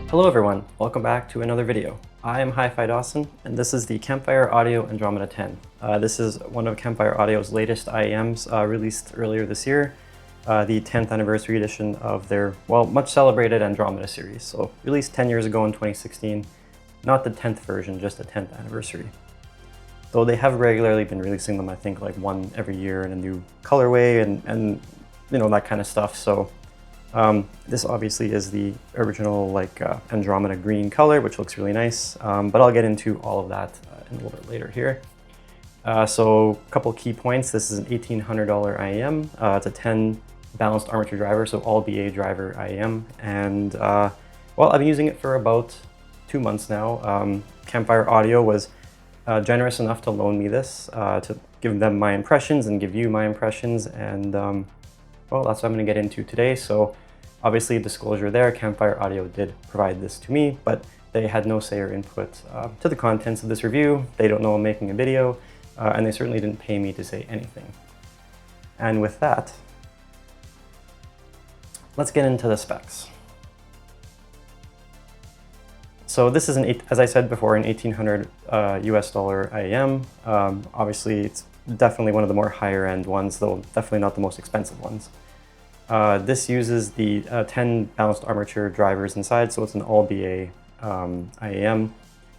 Hello everyone, welcome back to another video. I am HiFi-Dawson and this is the Campfire Audio Andromeda 10. This is one of Campfire Audio's latest IEMs released earlier this year, the 10th anniversary edition of their, well, much celebrated Andromeda series. So released 10 years ago in 2016, not the 10th version, just the 10th anniversary. Though they have regularly been releasing them, I think like one every year in a new colorway and you know, that kind of stuff. So this obviously is the original like Andromeda green color, which looks really nice, but I'll get into all of that in a little bit later here. So a couple key points. This is an $1,800 IEM. It's a 10 balanced armature driver, so all BA driver IEM. And well, I've been using it for about 2 months now. Campfire Audio was generous enough to loan me this to give them my impressions and give you my impressions. And well, that's what I'm going to get into today. So obviously disclosure there, Campfire Audio did provide this to me, but they had no say or input to the contents of this review. They don't know I'm making a video, and they certainly didn't pay me to say anything. And with that, let's get into the specs. So this is as I said before, an $1,800 US IEM. Obviously, it's definitely one of the more higher end ones, though definitely not the most expensive ones. This uses the 10 balanced armature drivers inside, so it's an all BA IEM.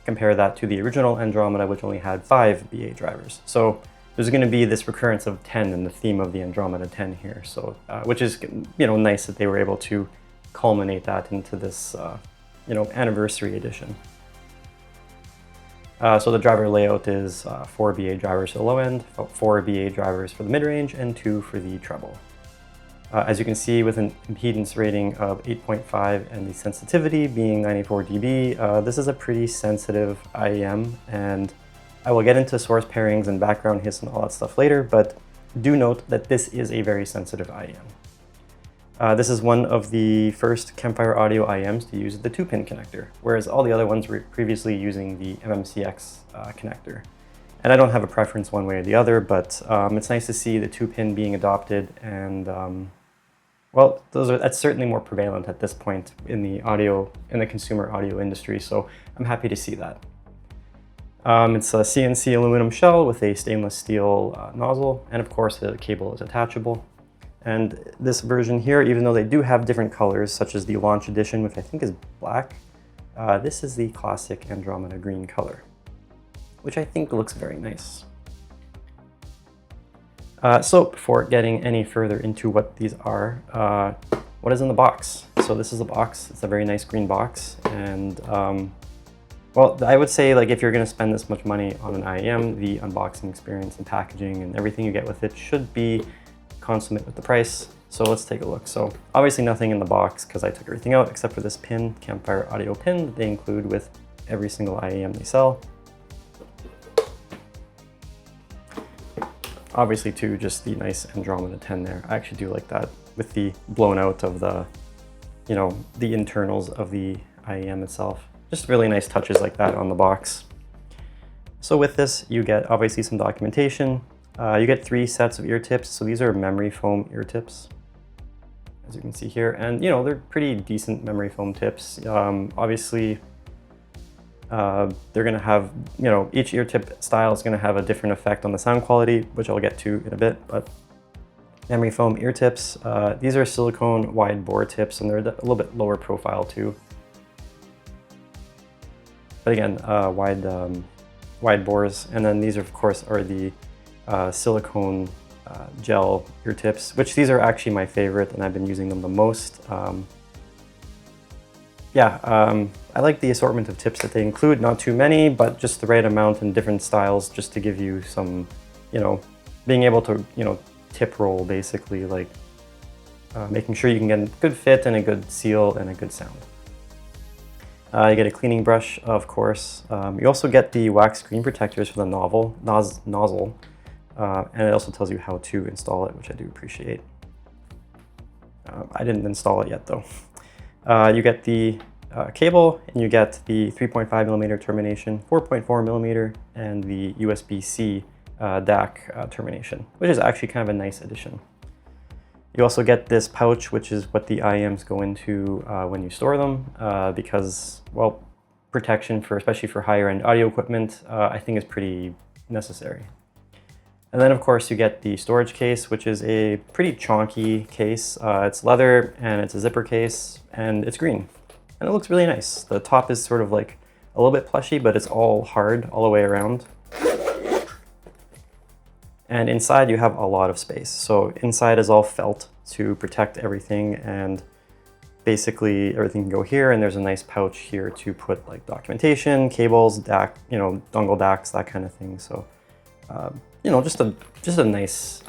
Compare that to the original Andromeda, which only had 5 BA drivers. So there's going to be this recurrence of 10 in the theme of the Andromeda 10 here. So which is, you know, nice that they were able to culminate that into this you know, anniversary edition. So the driver layout is 4 BA drivers for the low end, 4 BA drivers for the mid-range, and 2 for the treble. As you can see, with an impedance rating of 8.5 and the sensitivity being 94 dB, this is a pretty sensitive IEM, and I will get into source pairings and background hiss and all that stuff later, but do note that this is a very sensitive IEM. This is one of the first Campfire Audio IEMs to use the 2-pin connector, whereas all the other ones were previously using the MMCX connector. And I don't have a preference one way or the other, but it's nice to see the 2-pin being adopted, and well, that's certainly more prevalent at this point in the consumer audio industry, so I'm happy to see that. It's a CNC aluminum shell with a stainless steel nozzle, and of course the cable is attachable. And this version here, even though they do have different colors, such as the launch edition, which I think is black, this is the classic Andromeda green color, which I think looks very nice. So before getting any further into what these are, what is in the box? So this is the box. It's a very nice green box, and well, I would say, like, if you're going to spend this much money on an IEM, the unboxing experience and packaging and everything you get with it should be consummate with the price. So let's take a look. So obviously nothing in the box because I took everything out except for this pin, Campfire Audio pin, that they include with every single IEM they sell. Obviously too, just the nice Andromeda 10 there. I actually do like that with the blown out of the, you know, the internals of the IEM itself. Just really nice touches like that on the box. So with this, you get obviously some documentation. You get 3 sets of ear tips. So these are memory foam ear tips, as you can see here. And, you know, they're pretty decent memory foam tips. Obviously, they're going to have, you know, each ear tip style is going to have a different effect on the sound quality, which I'll get to in a bit. But memory foam ear tips, these are silicone wide bore tips, and they're a little bit lower profile too. But again, wide bores. And then these, of course, are the silicone gel ear tips, which these are actually my favorite, and I've been using them the most. I like the assortment of tips that they include. Not too many, but just the right amount in different styles, just to give you some, you know, being able to, you know, tip roll basically, like making sure you can get a good fit and a good seal and a good sound. You get a cleaning brush, of course. You also get the wax screen protectors for the nozzle. And it also tells you how to install it, which I do appreciate. I didn't install it yet though. You get the cable, and you get the 3.5mm termination, 4.4mm, and the USB-C DAC termination, which is actually kind of a nice addition. You also get this pouch, which is what the IEMs go into when you store them, because, well, protection for, especially for higher end audio equipment, I think is pretty necessary. And then of course you get the storage case, which is a pretty chonky case. It's leather and it's a zipper case and it's green and it looks really nice. The top is sort of like a little bit plushy, but it's all hard all the way around. And inside you have a lot of space. So inside is all felt to protect everything, and basically everything can go here, and there's a nice pouch here to put like documentation, cables, DAC, you know, dongle DACs, that kind of thing. So, you know, just a nice,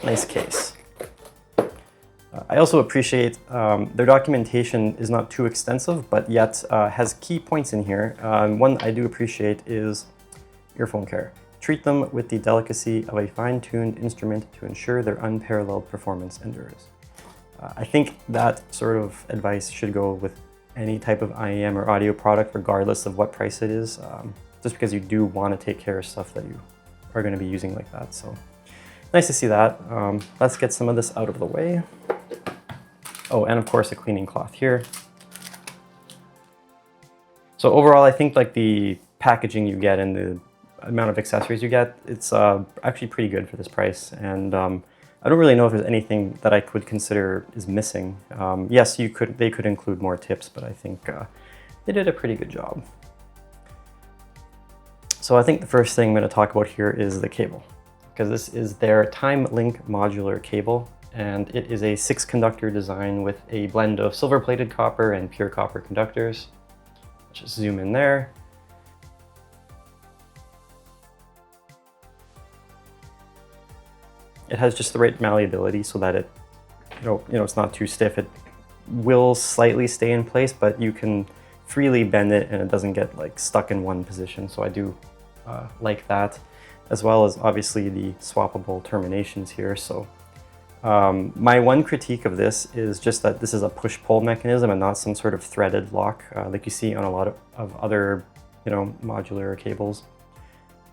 nice case. I also appreciate their documentation is not too extensive, but yet has key points in here. One I do appreciate is earphone care. Treat them with the delicacy of a fine-tuned instrument to ensure their unparalleled performance endures. I think that sort of advice should go with any type of IEM or audio product, regardless of what price it is, just because you do want to take care of stuff that you are going to be using like that. So nice to see that. Let's get some of this out of the way. Oh, and of course a cleaning cloth here. So overall, I think like the packaging you get and the amount of accessories you get, it's actually pretty good for this price. And I don't really know if there's anything that I would consider is missing. Yes, they could include more tips, but I think they did a pretty good job. So I think the first thing I'm going to talk about here is the cable, because this is their Time Link modular cable, and it is a 6-conductor design with a blend of silver-plated copper and pure copper conductors. Just zoom in there. It has just the right malleability so that it, it's not too stiff. It will slightly stay in place, but you can freely bend it and it doesn't get like stuck in one position. So I do like that, as well as obviously the swappable terminations here. So my one critique of this is just that this is a push-pull mechanism and not some sort of threaded lock like you see on a lot of other, modular cables.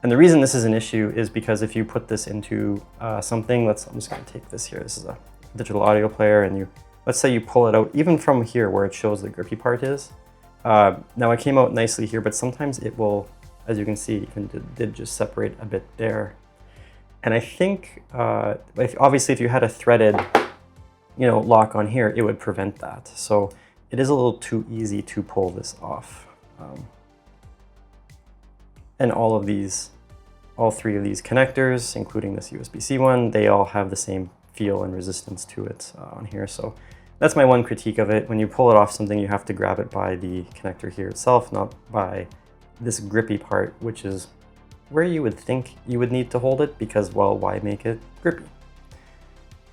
And the reason this is an issue is because if you put this into something, I'm just going to take this here. This is a digital audio player, and let's say you pull it out even from here where it shows the grippy part is. Now it came out nicely here, but sometimes it will, as you can see, even did just separate a bit there. And I think, obviously if you had a threaded, lock on here, it would prevent that. So it is a little too easy to pull this off. And all 3 of these connectors, including this USB-C one, they all have the same feel and resistance to it on here. So that's my one critique of it. When you pull it off something, you have to grab it by the connector here itself, not by this grippy part, which is where you would think you would need to hold it, because, well, why make it grippy?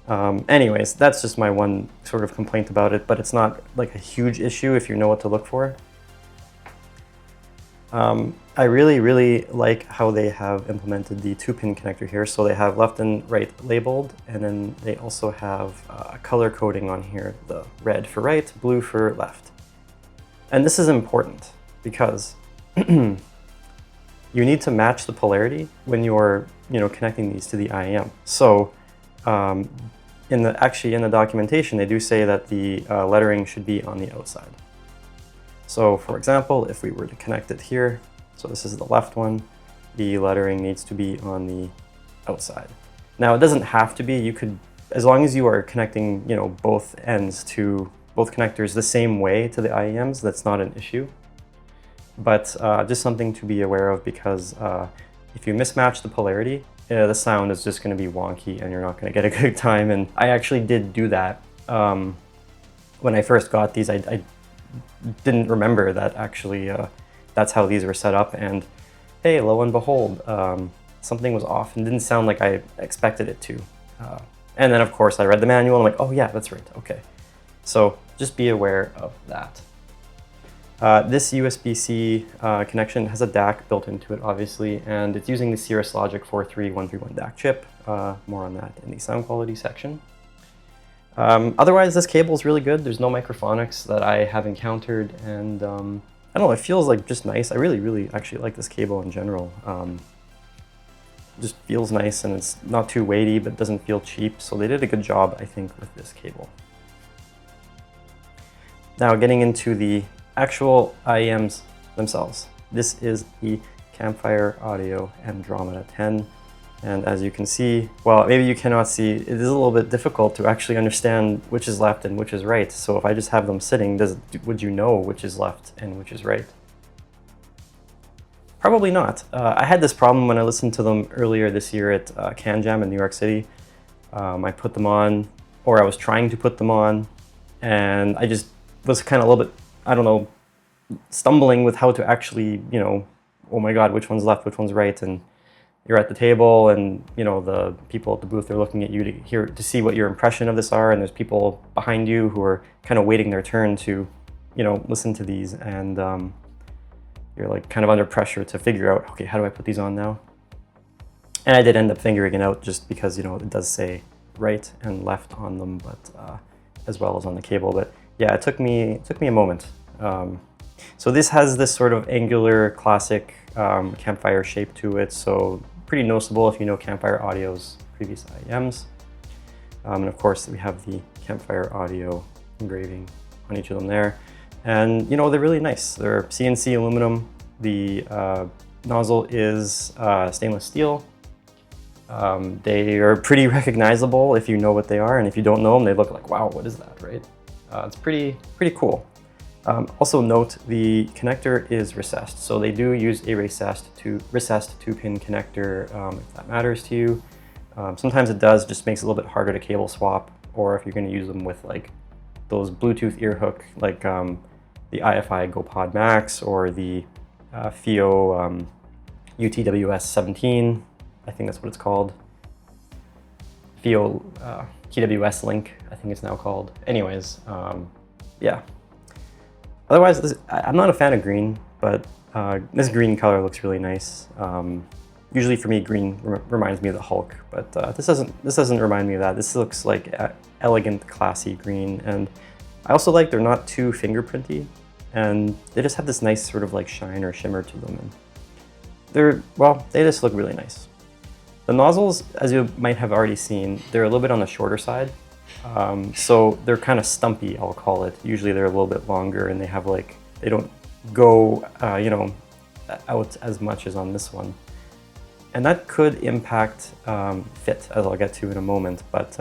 Anyways, that's just my one sort of complaint about it, but it's not like a huge issue if you know what to look for. I really, really like how they have implemented the 2-pin connector here. So they have left and right labeled, and then they also have color coding on here, the red for right, blue for left. And this is important because you need to match the polarity when you're, connecting these to the IEM. So in the documentation, they do say that the lettering should be on the outside. So for example, if we were to connect it here, so this is the left one, the lettering needs to be on the outside. Now it doesn't have to be, you could, as long as you are connecting, both ends to both connectors the same way to the IEMs, that's not an issue. But just something to be aware of, because if you mismatch the polarity, the sound is just going to be wonky and you're not going to get a good time. And I actually did do that when I first got these. I didn't remember that actually that's how these were set up, and hey, lo and behold, something was off and didn't sound like I expected it to. And then of course I read the manual and I'm like, oh yeah, that's right, okay. So just be aware of that. This USB-C connection has a DAC built into it, obviously, and it's using the Cirrus Logic 43131 DAC chip. More on that in the sound quality section. Otherwise, this cable is really good. There's no microphonics that I have encountered, and I don't know, it feels like just nice. I really, really actually like this cable in general. just feels nice, and it's not too weighty, but doesn't feel cheap. So they did a good job, I think, with this cable. Now getting into the actual IEMs themselves. This is the Campfire Audio Andromeda 10. And as you can see, well, maybe you cannot see, it is a little bit difficult to actually understand which is left and which is right. So if I just have them sitting, would you know which is left and which is right? Probably not. I had this problem when I listened to them earlier this year at Can Jam in New York City. I put them on, or I was trying to put them on, and I just was kind of a little bit, I don't know, stumbling with how to actually, you know, oh my God, which one's left, which one's right, and you're at the table, and you know the people at the booth are looking at you to see what your impression of this are, and there's people behind you who are kind of waiting their turn to, you know, listen to these, and you're like kind of under pressure to figure out, okay, how do I put these on now? And I did end up figuring it out just because, you know, it does say right and left on them, but as well as on the cable. But yeah, it took me a moment. So this has this sort of angular classic Campfire shape to it, so pretty noticeable if you know Campfire Audio's previous IEMs. And of course we have the Campfire Audio engraving on each of them there. And you know, they're really nice. They're CNC aluminum. The nozzle is stainless steel. They are pretty recognizable if you know what they are, and if you don't know them, they look like, wow, what is that, right? It's pretty cool. Also note the connector is recessed, so they do use a recessed 2-pin connector if that matters to you. Sometimes it does, just makes it a little bit harder to cable swap, or if you're going to use them with like those Bluetooth ear hook, like the iFi GoPod Max or the FIO UTWS 17, I think that's what it's called. FIO TWS Link, I think it's now called. Anyways, yeah. Otherwise, I'm not a fan of green, but this green color looks really nice. Usually for me, green reminds me of the Hulk, but this doesn't remind me of that. This looks like elegant, classy green, and I also like they're not too fingerprinty, and they just have this nice sort of like shine or shimmer to them, and they just look really nice. The nozzles, as you might have already seen, they're a little bit on the shorter side. So they're kind of stumpy, I'll call it. Usually they're a little bit longer, and they have like, they don't go, you know, out as much as on this one. And that could impact fit, as I'll get to in a moment, but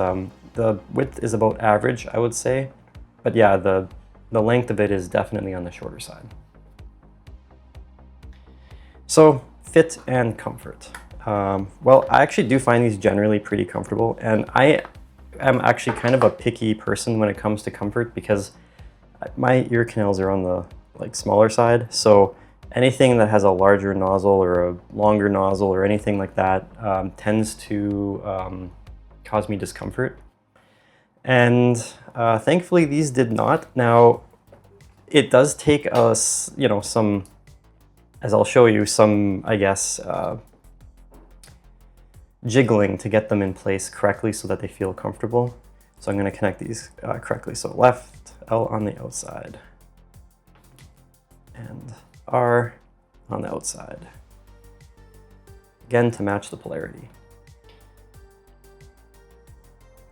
the width is about average, I would say. But yeah, the length of it is definitely on the shorter side. So fit and comfort. Well, I actually do find these generally pretty comfortable, and I am actually kind of a picky person when it comes to comfort because my ear canals are on the like smaller side. So anything that has a larger nozzle or a longer nozzle or anything like that tends to cause me discomfort. And thankfully these did not. Now, it does take us, you know, some, as I'll show you, some, I guess, jiggling to get them in place correctly so that they feel comfortable. So I'm going to connect these correctly. So left L on the outside and R on the outside. Again, to match the polarity.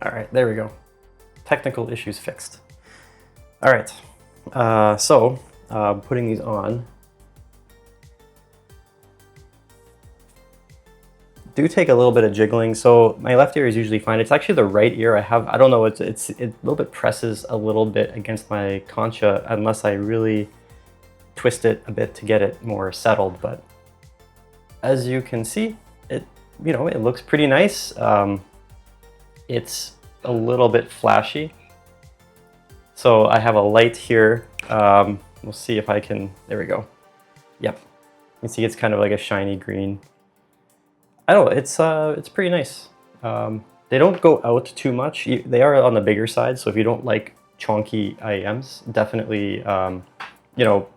All right, there we go. Technical issues fixed. All right, so putting these on. Do take a little bit of jiggling. So my left ear is usually fine. It's actually the right ear I don't know, it a little bit presses a little bit against my concha unless I really twist it a bit to get it more settled. But as you can see, it looks pretty nice. It's a little bit flashy. So I have a light here. We'll see if I can, there we go. Yep, you can see it's kind of like a shiny green. I don't know, it's pretty nice. They don't go out too much. They are on the bigger side, so if you don't like chonky IEMs, definitely, you know,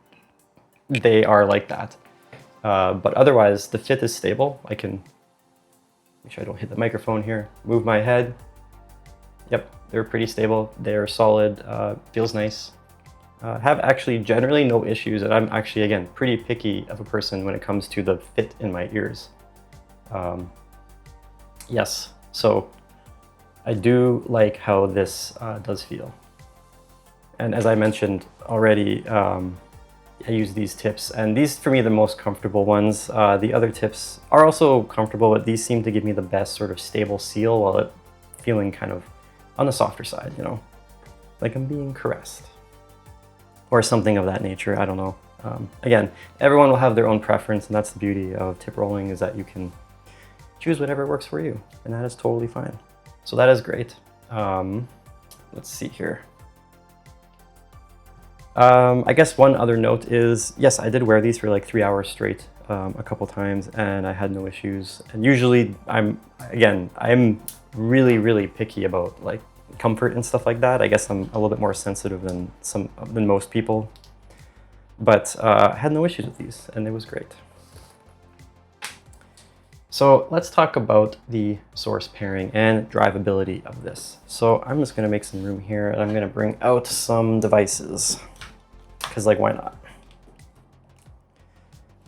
they are like that. But otherwise, the fit is stable. I can make sure I don't hit the microphone here. Move my head. Yep, they're pretty stable. They're solid, feels nice. Have actually generally no issues, and I'm actually, again, pretty picky of a person when it comes to the fit in my ears. Yes, so I do like how this does feel. And as I mentioned already, I use these tips, and these for me are the most comfortable ones. The other tips are also comfortable, but these seem to give me the best sort of stable seal while it feeling kind of on the softer side, you know, like I'm being caressed or something of that nature. I don't know. Again, everyone will have their own preference, and that's the beauty of tip rolling, is that you can choose whatever works for you, and that is totally fine. So that is great. Let's see here. I guess one other note is, yes, I did wear these for like 3 hours straight a couple times, and I had no issues. And usually I'm really, really picky about like comfort and stuff like that. I guess I'm a little bit more sensitive than most people, but I had no issues with these, and it was great. So let's talk about the source pairing and drivability of this. So I'm just gonna make some room here, and I'm gonna bring out some devices, because like, why not?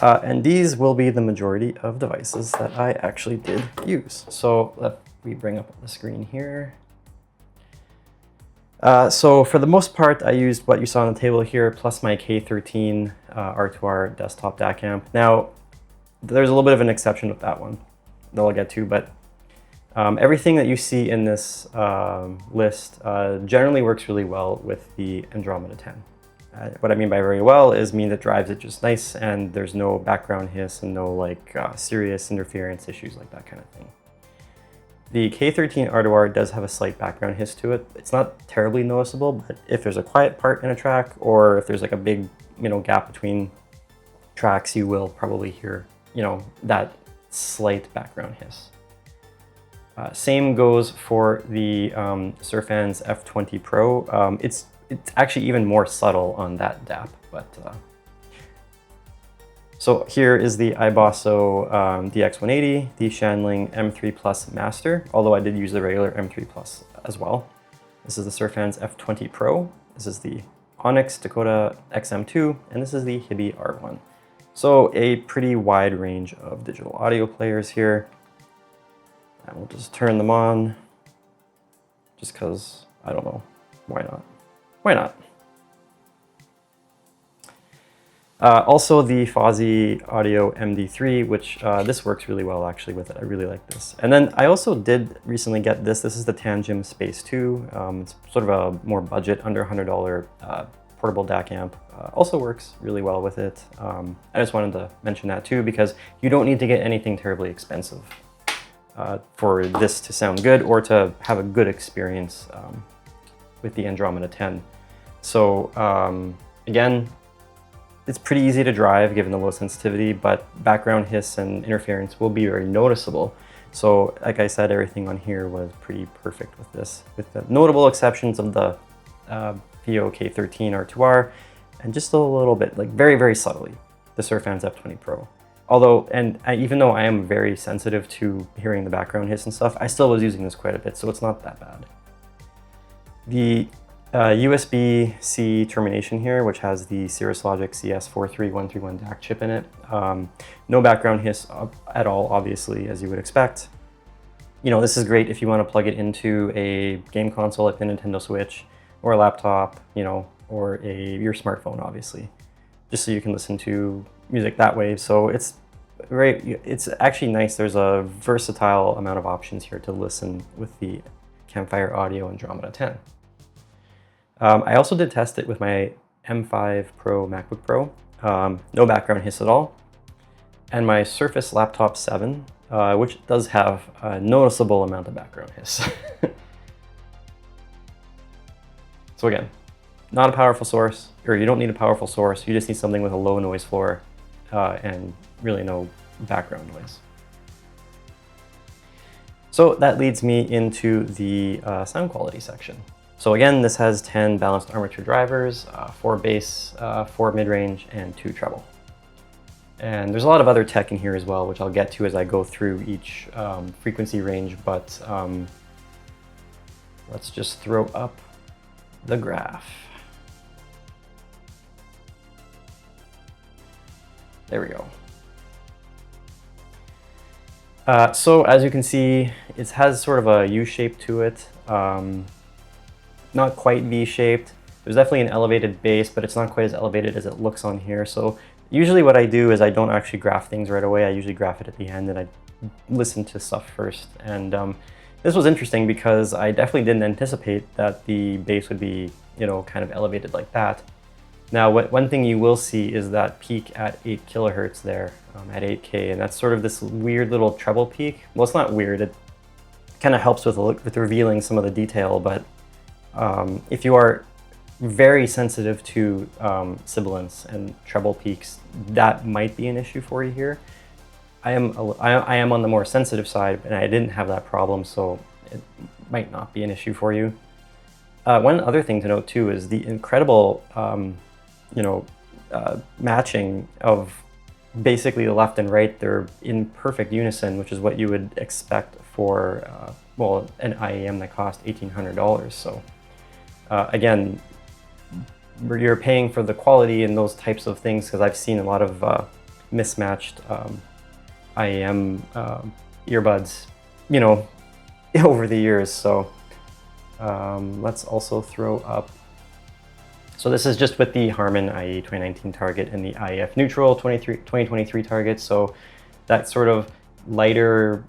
And these will be the majority of devices that I actually did use. So let me bring up the screen here. So for the most part, I used what you saw on the table here, plus my K13 R2R desktop DAC amp. Now, there's a little bit of an exception with that one that I'll get to, but everything that you see in this list generally works really well with the Andromeda 10. What I mean by very well is it drives it just nice, and there's no background hiss and no like serious interference issues like that kind of thing. The K13 R2R does have a slight background hiss to it. It's not terribly noticeable, but if there's a quiet part in a track, or if there's like a big, you know, gap between tracks, you will probably hear, you know, that slight background hiss. Same goes for the Surfans F20 Pro. It's actually even more subtle on that DAP, but so here is the iBasso DX180, the Shanling M3 Plus Master, although I did use the regular M3 Plus as well. This is the Surfans F20 Pro. This is the Onix XM2, and this is the HiBy R1. So a pretty wide range of digital audio players here. And we'll just turn them on, just because, I don't know, why not? Why not? Also the Fosi Audio MD3, which this works really well actually with it. I really like this. And then I also did recently get this. This is the Tangem Space 2. It's sort of a more budget, under $100 portable DAC amp. Also works really well with it. I just wanted to mention that too, because you don't need to get anything terribly expensive for this to sound good or to have a good experience with the Andromeda 10. So again, it's pretty easy to drive given the low sensitivity, but background hiss and interference will be very noticeable. So like I said, everything on here was pretty perfect with this, with the notable exceptions of the VO K13 R2R, and just a little bit, like very, very subtly, the Surfans F20 Pro. Although, even though I am very sensitive to hearing the background hiss and stuff, I still was using this quite a bit, so it's not that bad. The USB-C termination here, which has the Cirrus Logic CS43131 DAC chip in it. No background hiss at all, obviously, as you would expect. You know, this is great if you want to plug it into a game console like the Nintendo Switch, or a laptop, you know, or your smartphone, obviously, just so you can listen to music that way. So it's actually nice. There's a versatile amount of options here to listen with the Campfire Audio Andromeda 10. I also did test it with my M5 Pro MacBook Pro. No background hiss at all. And my Surface Laptop 7, which does have a noticeable amount of background hiss. So again, not a powerful source, or you don't need a powerful source. You just need something with a low noise floor and really no background noise. So that leads me into the sound quality section. So again, this has 10 balanced armature drivers, 4 bass, 4 mid-range, and 2 treble. And there's a lot of other tech in here as well, which I'll get to as I go through each frequency range, but let's just throw up the graph. There we go. So as you can see, it has sort of a U shape to it. Not quite V-shaped. There's definitely an elevated bass, but it's not quite as elevated as it looks on here. So usually what I do is I don't actually graph things right away. I usually graph it at the end and I listen to stuff first. And this was interesting because I definitely didn't anticipate that the bass would be, kind of elevated like that. Now, one thing you will see is that peak at 8 kilohertz there, at 8K, and that's sort of this weird little treble peak. Well, it's not weird, it kind of helps with revealing some of the detail, but if you are very sensitive to sibilance and treble peaks, that might be an issue for you here. I am on the more sensitive side, and I didn't have that problem, so it might not be an issue for you. One other thing to note too is the incredible matching of basically the left and right. They're in perfect unison, which is what you would expect for well, an IEM that cost $1,800. So again, you're paying for the quality and those types of things, because I've seen a lot of mismatched IEM earbuds, over the years. So let's also throw up. So this is just with the Harman IE 2019 target and the IEF neutral 2023 target. So that sort of lighter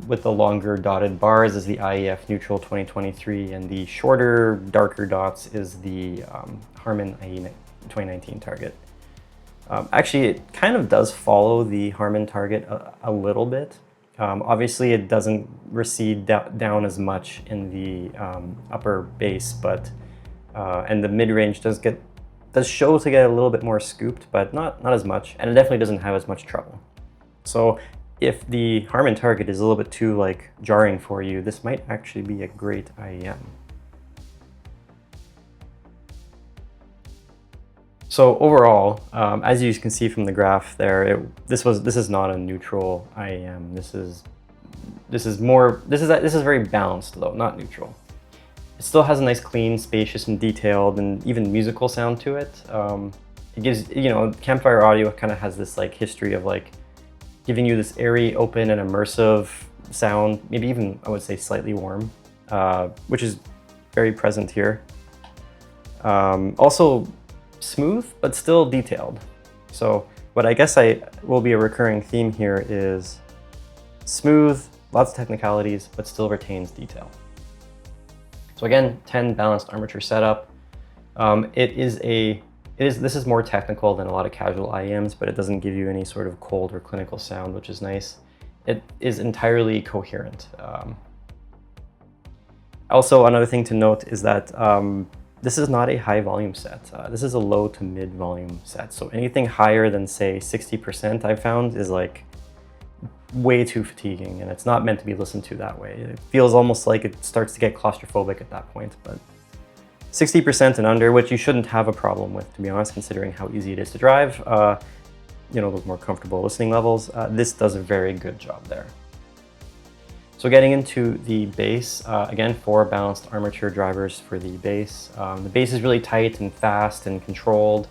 with the longer dotted bars is the IEF neutral 2023, and the shorter, darker dots is the Harman IE 2019 target. Actually, it kind of does follow the Harman target a little bit. Obviously, it doesn't recede down as much in the upper bass, but and the mid-range does show to get a little bit more scooped, but not as much, and it definitely doesn't have as much treble. So if the Harman target is a little bit too jarring for you, this might actually be a great IEM. So overall, as you can see from the graph there, this is not a neutral IEM. This is very balanced though, not neutral. It still has a nice, clean, spacious, and detailed, and even musical sound to it. It gives, Campfire Audio kind of has this history of giving you this airy, open, and immersive sound. Maybe even, I would say, slightly warm, which is very present here. Also smooth, but still detailed. So what I guess will be a recurring theme here is smooth, lots of technicalities, but still retains detail. So again, 10 balanced armature setup. This is more technical than a lot of casual IEMs, but it doesn't give you any sort of cold or clinical sound, which is nice. It is entirely coherent. Also, another thing to note is that this is not a high volume set. This is a low to mid volume set. So anything higher than, say, 60% I've found is way too fatiguing, and it's not meant to be listened to that way. It feels almost like it starts to get claustrophobic at that point, but 60% and under, which you shouldn't have a problem with, to be honest, considering how easy it is to drive, those more comfortable listening levels, this does a very good job there. So getting into the bass, again, 4 balanced armature drivers for the bass. The bass is really tight and fast and controlled.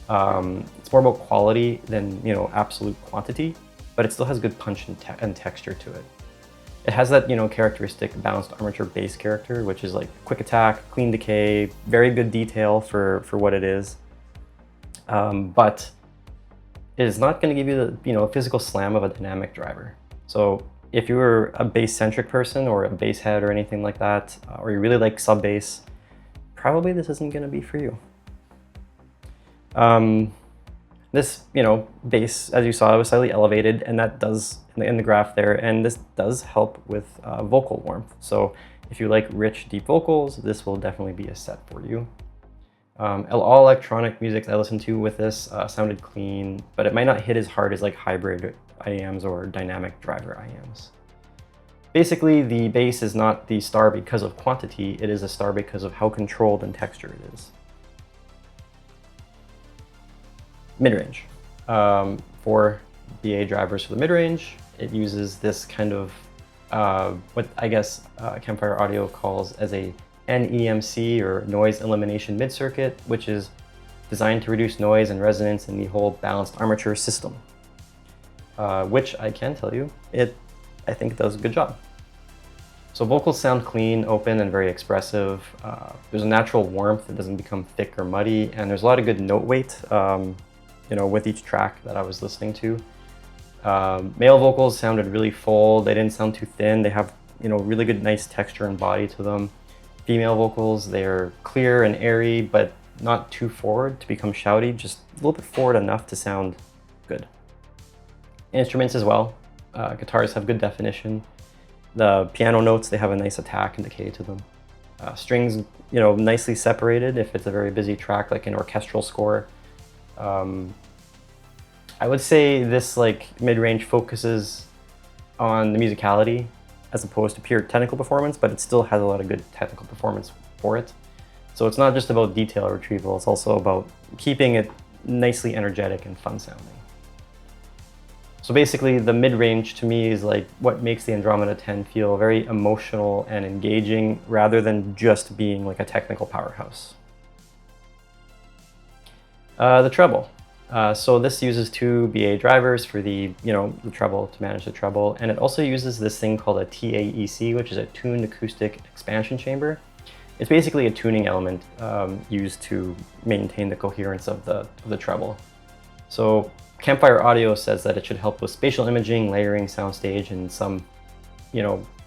It's more about quality than, absolute quantity, but it still has good punch and texture to it. It has that, characteristic balanced armature bass character, which is quick attack, clean decay, very good detail for what it is. But it is not going to give you the, physical slam of a dynamic driver. So if you're a bass-centric person or a bass head or anything like that, or you really like sub bass, probably this isn't going to be for you. This, bass, as you saw, was slightly elevated, and that does, in the graph there, and this does help with vocal warmth. So if you like rich, deep vocals, this will definitely be a set for you. All electronic music I listened to with this sounded clean, but it might not hit as hard as hybrid IEMs or dynamic driver IEMs. Basically, the bass is not the star because of quantity, it is a star because of how controlled and textured it is. Midrange. 4 BA drivers for the midrange. It uses this kind of, what I guess Campfire Audio calls as a NEMC, or noise elimination mid-circuit, which is designed to reduce noise and resonance in the whole balanced armature system. Which I can tell you, it I think it does a good job. So vocals sound clean, open, and very expressive. There's a natural warmth, it doesn't become thick or muddy, and there's a lot of good note weight, with each track that I was listening to. Male vocals sounded really full, they didn't sound too thin, they have really good nice texture and body to them. Female vocals, they're clear and airy, but not too forward to become shouty, just a little bit forward enough to sound good. Instruments as well. Guitars have good definition. The piano notes, they have a nice attack and decay to them. Strings, nicely separated if it's a very busy track like an orchestral score. I would say this mid-range focuses on the musicality as opposed to pure technical performance, but it still has a lot of good technical performance for it. So it's not just about detail retrieval, it's also about keeping it nicely energetic and fun sounding. So basically the mid-range to me is what makes the Andromeda 10 feel very emotional and engaging rather than just being a technical powerhouse. The treble. So this uses 2 BA drivers for the treble, to manage the treble, and it also uses this thing called a TAEC, which is a tuned acoustic expansion chamber. It's basically a tuning element used to maintain the coherence of the treble. So Campfire Audio says that it should help with spatial imaging, layering, soundstage, and some,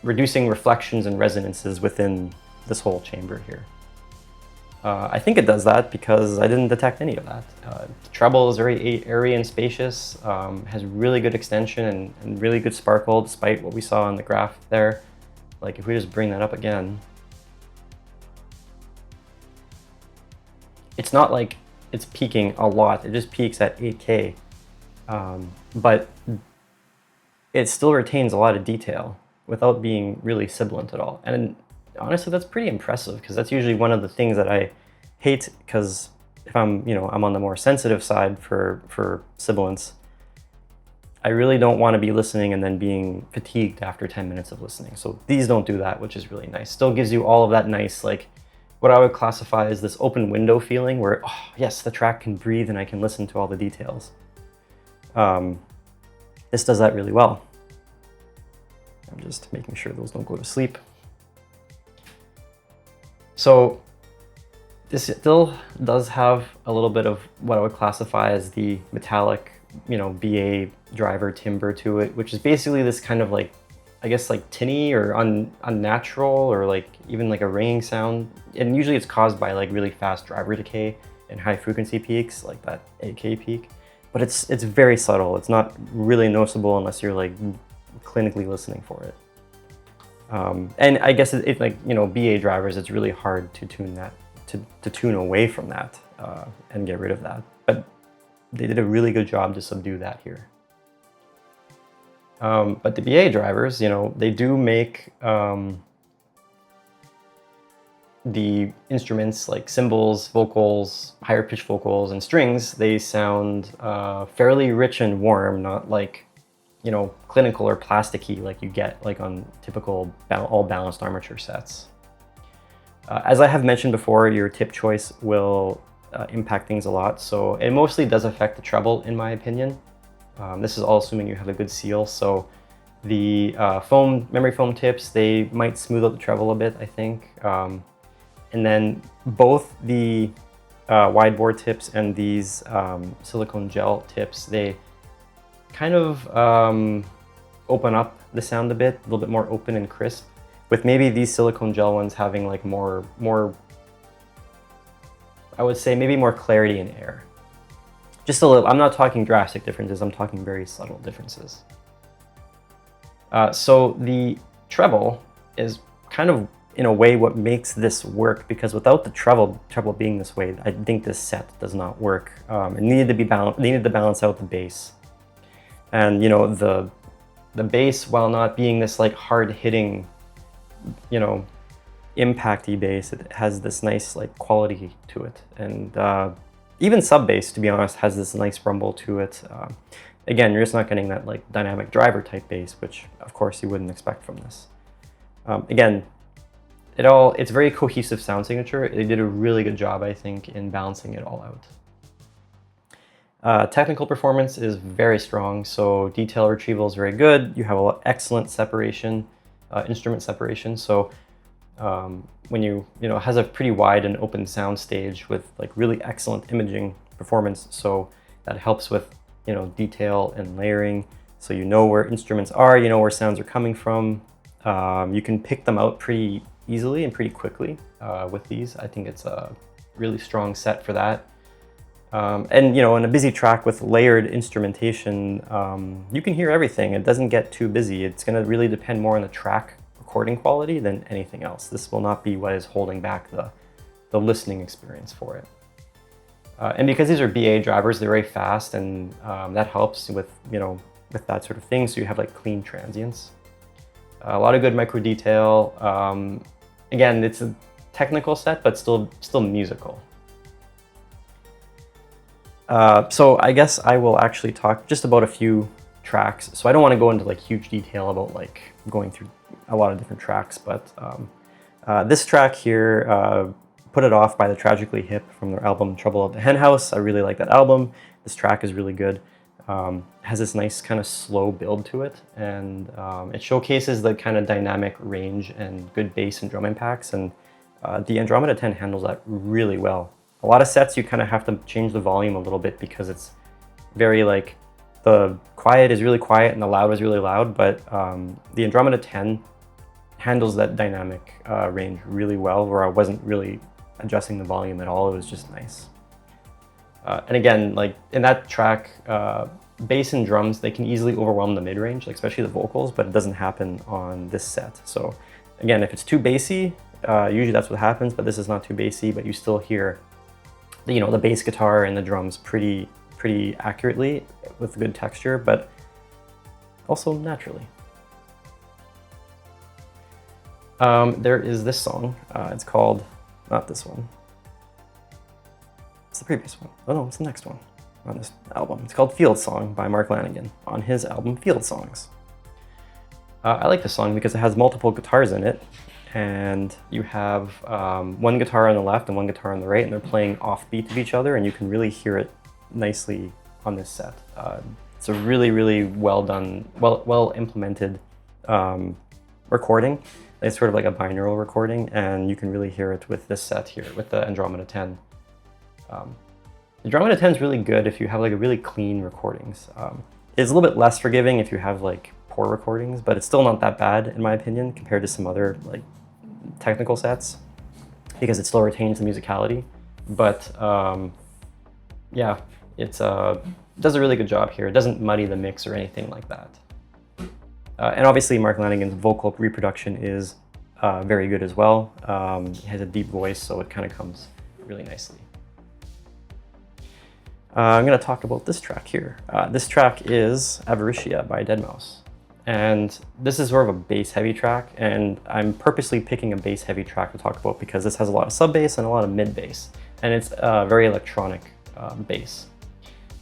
reducing reflections and resonances within this whole chamber here. I think it does that because I didn't detect any of that. The treble is very airy and spacious, has really good extension and really good sparkle despite what we saw on the graph there. If we just bring that up again, it's not like it's peaking a lot, it just peaks at 8K. But it still retains a lot of detail without being really sibilant at all. And honestly, that's pretty impressive because that's usually one of the things that I hate, because if I'm on the more sensitive side for sibilance, I really don't want to be listening and then being fatigued after 10 minutes of listening. So these don't do that, which is really nice. Still gives you all of that nice, what I would classify as this open window feeling where, oh yes, the track can breathe and I can listen to all the details. This does that really well. I'm just making sure those don't go to sleep. So this still does have a little bit of what I would classify as the metallic, BA driver timbre to it, which is basically this kind of I guess tinny or unnatural or even a ringing sound. And usually it's caused by really fast driver decay and high frequency peaks, like that 8K peak. But it's very subtle. It's not really noticeable unless you're clinically listening for it. And I guess if BA drivers, it's really hard to tune that, to tune away from that and get rid of that. But they did a really good job to subdue that here. But the BA drivers, they do make the instruments like cymbals, vocals, higher pitched vocals, and strings, they sound fairly rich and warm, not clinical or plasticky like you get on typical all balanced armature sets. As I have mentioned before, your tip choice will impact things a lot, so it mostly does affect the treble in my opinion. This is all assuming you have a good seal, so the memory foam tips, they might smooth out the treble a bit, I think. And then both the wide bore tips and these silicone gel tips, they kind of open up the sound a bit, a little bit more open and crisp, with maybe these silicone gel ones having more, I would say maybe more clarity in air. Just a little. I'm not talking drastic differences, I'm talking very subtle differences. So the treble is kind of, in a way, what makes this work, because without the treble being this way, I think this set does not work. It needed to be needed to balance out the bass. And the bass, while not being this hard-hitting, impacty bass, it has this nice quality to it. And even sub bass, to be honest, has this nice rumble to it. Again, you're just not getting that dynamic driver type bass, which of course you wouldn't expect from this. Again, it's very cohesive sound signature. They did a really good job, I think, in balancing it all out. Technical performance is very strong, so detail retrieval is very good. You have excellent separation, instrument separation. So when it has a pretty wide and open sound stage with like really excellent imaging performance. So that helps with, detail and layering. So you know where instruments are, you know where sounds are coming from. You can pick them out pretty easily and pretty quickly with these. I think it's a really strong set for that. And in a busy track with layered instrumentation, you can hear everything. It doesn't get too busy. It's going to really depend more on the track recording quality than anything else. This will not be what is holding back the listening experience for it. And because these are BA drivers, they're very fast, and that helps with with that sort of thing. So you have like clean transients, a lot of good micro detail. Again, it's a technical set, but still musical. So I guess I will actually talk just about a few tracks. So I don't want to go into like huge detail about like going through a lot of different tracks, but this track here, Put It Off by the Tragically Hip from their album Trouble at the Hen House. I really like that album. This track is really good. Has this nice kind of slow build to it, and it showcases the kind of dynamic range and good bass and drum impacts, and the Andromeda 10 handles that really well. A lot of sets you kind of have to change the volume a little bit because it's very like, the quiet is really quiet and the loud is really loud, but the Andromeda 10 handles that dynamic range really well, where I wasn't really adjusting the volume at all. It was just nice. And again, like in that track, bass and drums, they can easily overwhelm the mid-range, like especially the vocals, but it doesn't happen on this set. So again, if it's too bassy, usually that's what happens, but this is not too bassy, but you still hear the bass guitar and the drums pretty accurately with good texture, but also naturally. There is this song. It's called, not this one. It's the previous one. Oh no, it's the next one on this album. It's called Field Song by Mark Lanegan on his album Field Songs. I like this song because it has multiple guitars in it, and you have one guitar on the left and one guitar on the right, and they're playing offbeat of each other, and you can really hear it nicely on this set. It's a really well done, well implemented recording. It's sort of like a binaural recording, and you can really hear it with this set here, with the Andromeda 10. The Andromeda 10 is really good if you have like a really clean recordings. It's a little bit less forgiving if you have like poor recordings, but it's still not that bad in my opinion compared to some other like technical sets, because it still retains the musicality. But yeah, it does a really good job here. It doesn't muddy the mix or anything like that. And obviously Mark Lanegan's vocal reproduction is very good as well. He has a deep voice, so it kind of comes really nicely. I'm going to talk about this track here. This track is Avaricia by Deadmau5. And this is sort of a bass-heavy track, and I'm purposely picking a bass-heavy track to talk about because this has a lot of sub-bass and a lot of mid-bass, and it's very electronic bass.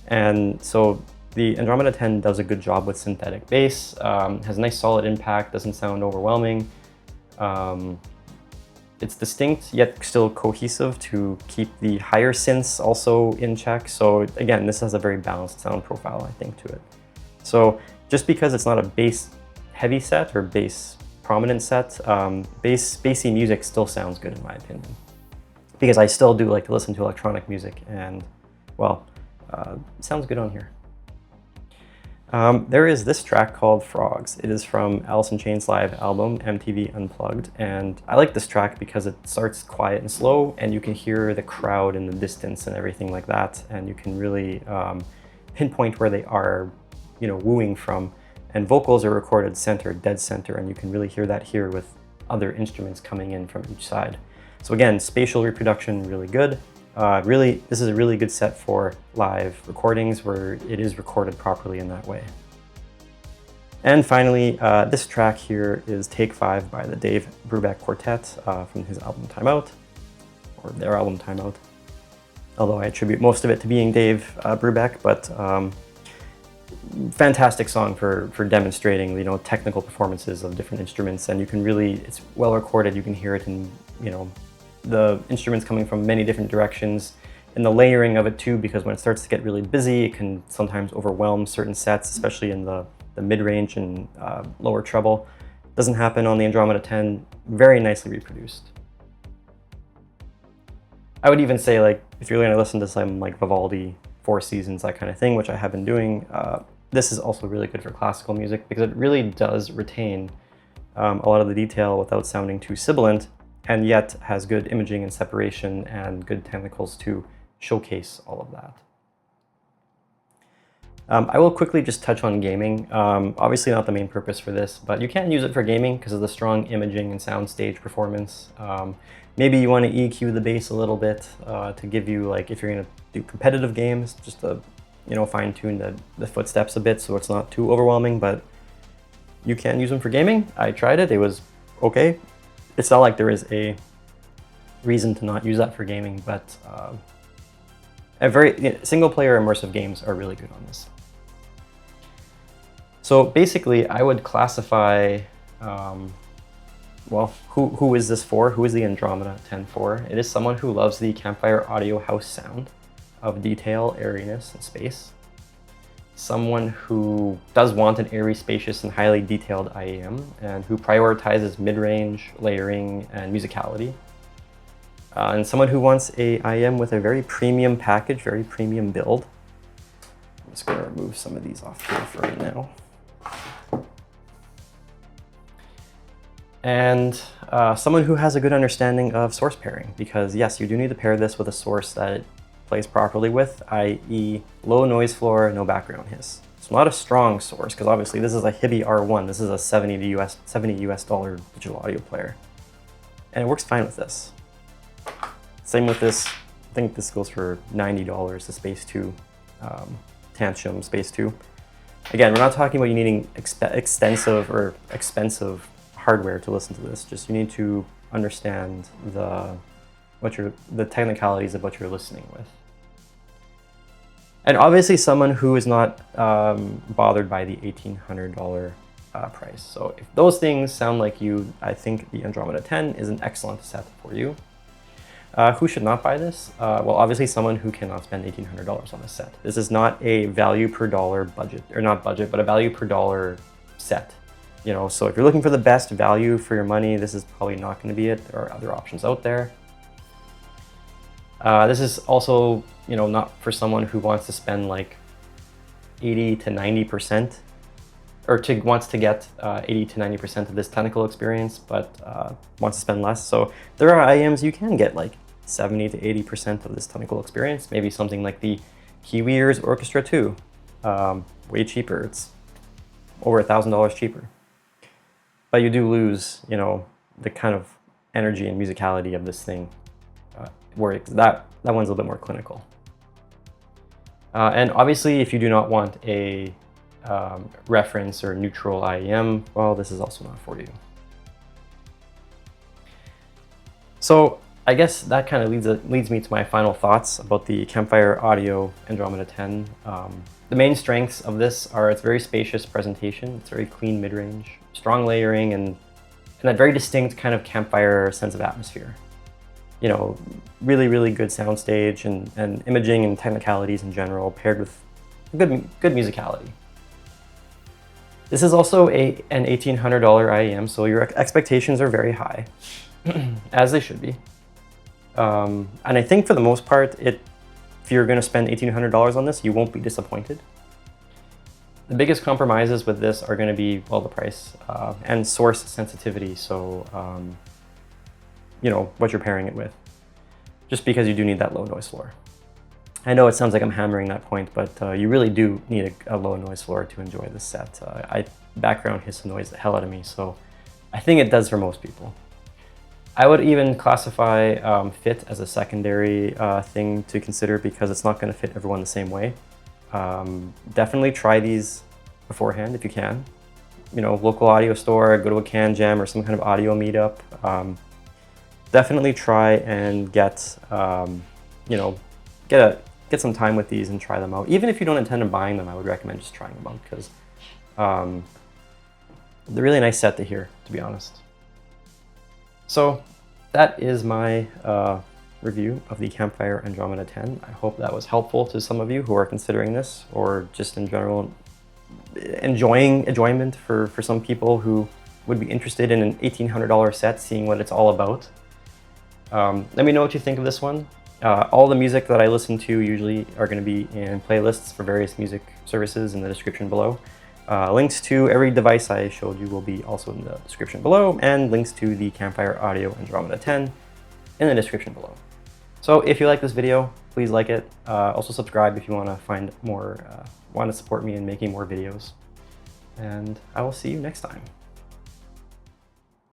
And so the Andromeda 10 does a good job with synthetic bass, has a nice solid impact, doesn't sound overwhelming. It's distinct yet still cohesive to keep the higher synths also in check. So again, this has a very balanced sound profile, I think, to it. So just because it's not a bass heavy set or bass prominent set, bassy music still sounds good in my opinion. Because I still do like to listen to electronic music, and well, sounds good on here. There is this track called Frogs. It is from Alice in Chains' live album, MTV Unplugged, and I like this track because it starts quiet and slow, and you can hear the crowd in the distance and everything like that, and you can really pinpoint where they are, wooing from, and vocals are recorded dead center, and you can really hear that here with other instruments coming in from each side. So again, spatial reproduction, really good. This is a really good set for live recordings where it is recorded properly in that way. And finally, this track here is Take 5 by the Dave Brubeck Quartet from his album Time Out, or their album Time Out. Although I attribute most of it to being Dave Brubeck, but fantastic song for demonstrating, technical performances of different instruments, and you can really, it's well recorded, you can hear it in, the instruments coming from many different directions in the layering of it too, because when it starts to get really busy, it can sometimes overwhelm certain sets, especially in the mid-range and lower treble. Doesn't happen on the Andromeda 10, very nicely reproduced. I would even say, like, if you're going to listen to some like Vivaldi, Four Seasons, that kind of thing, which I have been doing, this is also really good for classical music because it really does retain a lot of the detail without sounding too sibilant, and yet has good imaging and separation and good technicals to showcase all of that. I will quickly just touch on gaming. Obviously not the main purpose for this, but you can use it for gaming because of the strong imaging and soundstage performance. Maybe you want to EQ the bass a little bit to give you, like, if you're going to do competitive games, just to, you know, fine tune the footsteps a bit so it's not too overwhelming, but you can use them for gaming. I tried it, it was okay. It's not like there is a reason to not use that for gaming, but single player immersive games are really good on this. So basically I would classify, well, who is this for? Who is the Andromeda 10 for? It is someone who loves the Campfire audio house sound of detail, airiness, and space. Someone who does want an airy, spacious, and highly detailed IEM, and who prioritizes mid-range, layering, and musicality. And someone who wants a IEM with a very premium package, very premium build. I'm just going to remove some of these off here for right now. And someone who has a good understanding of source pairing, because yes, you do need to pair this with a source that it plays properly with, i.e. low noise floor, no background hiss. It's not a strong source, because obviously this is a HiBy R1, this is a $70 US digital audio player. And it works fine with this. Same with this, I think this goes for $90, the Space 2, Tantrum Space 2. Again, we're not talking about you needing extensive or expensive hardware to listen to this, just you need to understand the technicalities of what you're listening with. And obviously someone who is not bothered by the $1,800 price. So if those things sound like you, I think the Andromeda 10 is an excellent set for you. Who should not buy this? Well, obviously someone who cannot spend $1,800 on this set. This is not a value per dollar budget, or not budget, but a value per dollar set. You know, so if you're looking for the best value for your money, this is probably not going to be it. There are other options out there. This is also, you know, not for someone who wants to spend like 80 to 90%, or wants to get 80 to 90% of this technical experience, but wants to spend less. So there are IEMs you can get like 70 to 80% of this technical experience. Maybe something like the HiBy Orchestra 2, way cheaper. It's over $1,000 cheaper. But you do lose, you know, the kind of energy and musicality of this thing, where that one's a little bit more clinical. And obviously, if you do not want a reference or neutral IEM, well, this is also not for you. So I guess that kind of leads me to my final thoughts about the Campfire Audio Andromeda 10. The main strengths of this are its very spacious presentation, it's very clean mid-range, strong layering, and that very distinct kind of Campfire sense of atmosphere. You know, really, really good soundstage and imaging and technicalities in general, paired with good musicality. This is also an $1,800 IEM, so your expectations are very high, as they should be. And I think for the most part, if you're going to spend $1,800 on this, you won't be disappointed. The biggest compromises with this are going to be, well, the price and source sensitivity. So, you know, what you're pairing it with, just because you do need that low noise floor. I know it sounds like I'm hammering that point, but you really do need a low noise floor to enjoy this set. Background hiss annoys the hell out of me, so I think it does for most people. I would even classify fit as a secondary thing to consider, because it's not going to fit everyone the same way. Definitely try these beforehand if you can. You know, local audio store, go to a can jam or some kind of audio meetup. Definitely try and get, you know, get some time with these and try them out. Even if you don't intend on buying them, I would recommend just trying them out, because they're a really nice set to hear, to be honest. So that is my review of the Campfire Andromeda 10. I hope that was helpful to some of you who are considering this, or just in general enjoyment for some people who would be interested in an $1,800 set, seeing what it's all about. Let me know what you think of this one. All the music that I listen to usually are going to be in playlists for various music services in the description below. Links to every device I showed you will be also in the description below, and links to the Campfire Audio Andromeda 10 in the description below. So if you like this video, please like it. Also subscribe if you want to find more, want to support me in making more videos. And I will see you next time.